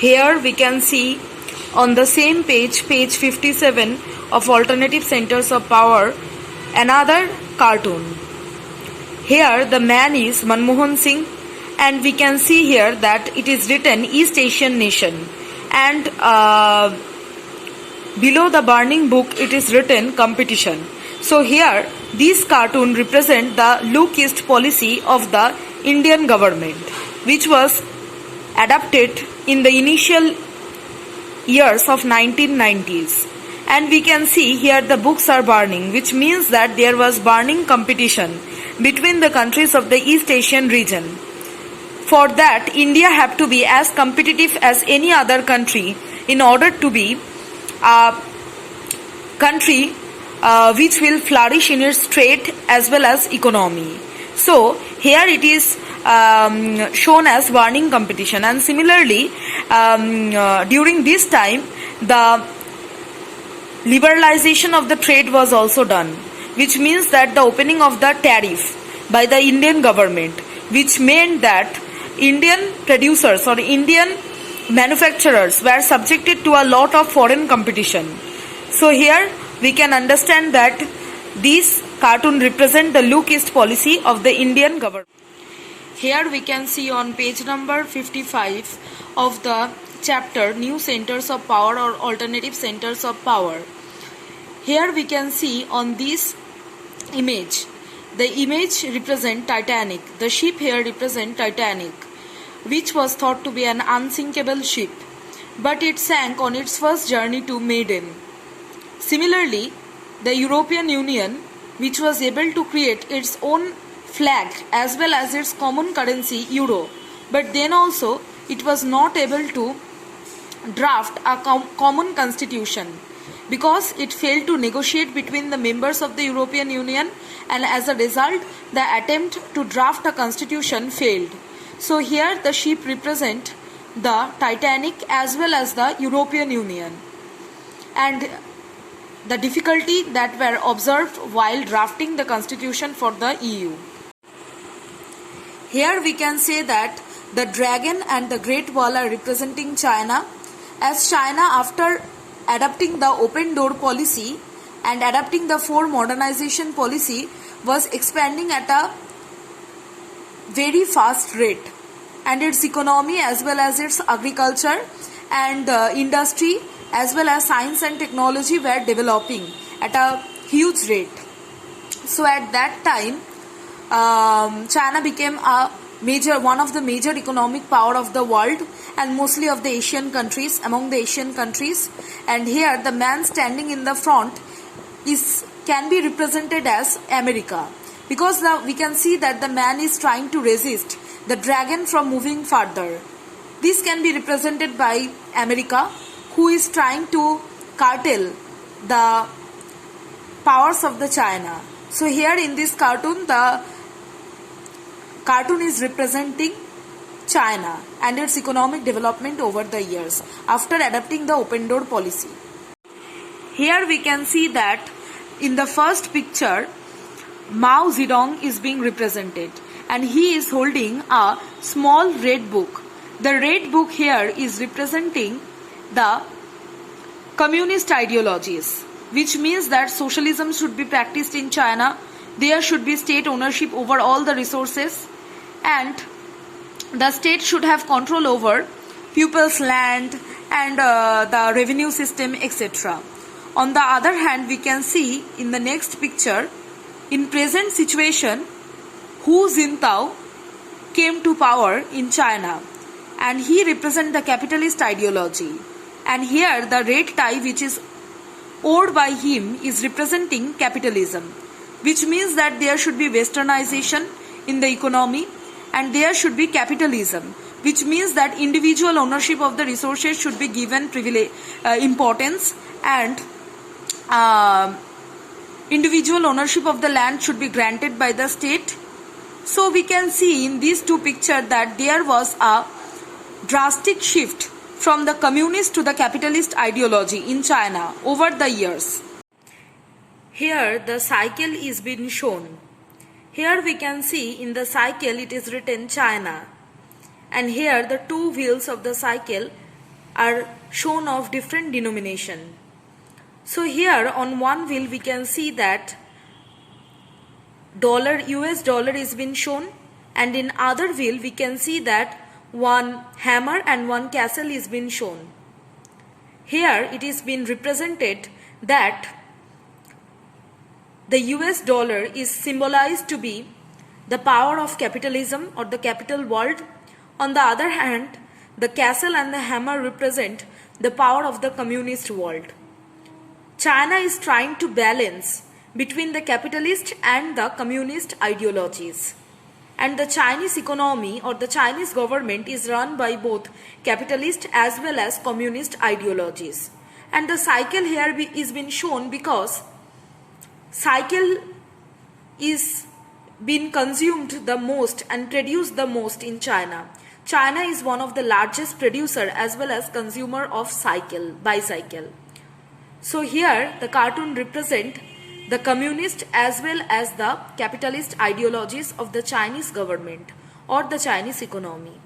Here we can see on the same page, page 57 of Alternative Centers of Power, another cartoon. Here the man is Manmohan Singh, and we can see here that it is written East Asian Nation, and below the burning book it is written competition. So here this cartoon represent the look east policy of the Indian government, which was adopted in the initial years of 1990s. And we can see here the books are burning, which means that there was burning competition between the countries of the East Asian region. For that, India have to be as competitive as any other country in order to be a country which will flourish in its trade as well as economy. So here it is shown as burning competition, and similarly during this time the liberalization of the trade was also done, which means that the opening of the tariff by the Indian government, which meant that Indian producers or Indian manufacturers were subjected to a lot of foreign competition. So here we can understand that these cartoon represent the look east policy of the Indian government. Here we can see on page number 55 of the chapter New Centers of Power or Alternative Centers of Power. Here we can see on this image, the image represent Titanic. The ship here represent Titanic, which was thought to be an unsinkable ship, but it sank on its first journey to Maiden. Similarly, the European Union, which was able to create its own flag as well as its common currency euro, but then also it was not able to draft a common constitution because it failed to negotiate between the members of the European Union, and as a result the attempt to draft a constitution failed. So here the ship represent the Titanic as well as the European Union, and the difficulty that were observed while drafting the constitution for the EU. Here we can say that the dragon and the Great Wall are representing China, as China, after adopting the open door policy and adopting the four modernization policy, was expanding at a very fast rate, and its economy as well as its agriculture and industry as well as science and technology were developing at a huge rate. So at that time China became one of the major economic power of the world, and mostly of the Asian countries, among the Asian countries. And here the man standing in the front can be represented as America, because we can see that the man is trying to resist the dragon from moving further. This can be represented by America, who is trying to curtail the powers of the China. So here in this cartoon, the cartoon is representing China and its economic development over the years after adopting the open door policy. Here we can see that in the first picture Mao Zedong is being represented, and he is holding a small red book. The red book here is representing the communist ideologies, which means that socialism should be practiced in China. There should be state ownership over all the resources, and the state should have control over people's land and the revenue system, etc. On the other hand, we can see in the next picture, in present situation, Hu Jintao came to power in China, and he represents the capitalist ideology. And here the red tie which is worn by him is representing capitalism, which means that there should be westernization in the economy and there should be capitalism, which means that individual ownership of the resources should be given importance, and individual ownership of the land should be granted by the state. So we can see in these two pictures that there was a drastic shift from the communist to the capitalist ideology in China over the years. Here the cycle is being shown. Here we can see in the cycle it is written China, and here the two wheels of the cycle are shown of different denomination. So here on one wheel we can see that US dollar is been shown, and in other wheel we can see that one hammer and one castle is been shown. Here it is been represented that the US dollar is symbolized to be the power of capitalism or the capital world. On the other hand, the castle and the hammer represent the power of the communist world. China is trying to balance between the capitalist and the communist ideologies. And the Chinese economy or the Chinese government is run by both capitalist as well as communist ideologies. And the cycle here is been shown because cycle is been consumed the most and produced the most in China. China is one of the largest producer as well as consumer of bicycle. So here the cartoon represent the communist as well as the capitalist ideologies of the Chinese government or the Chinese economy.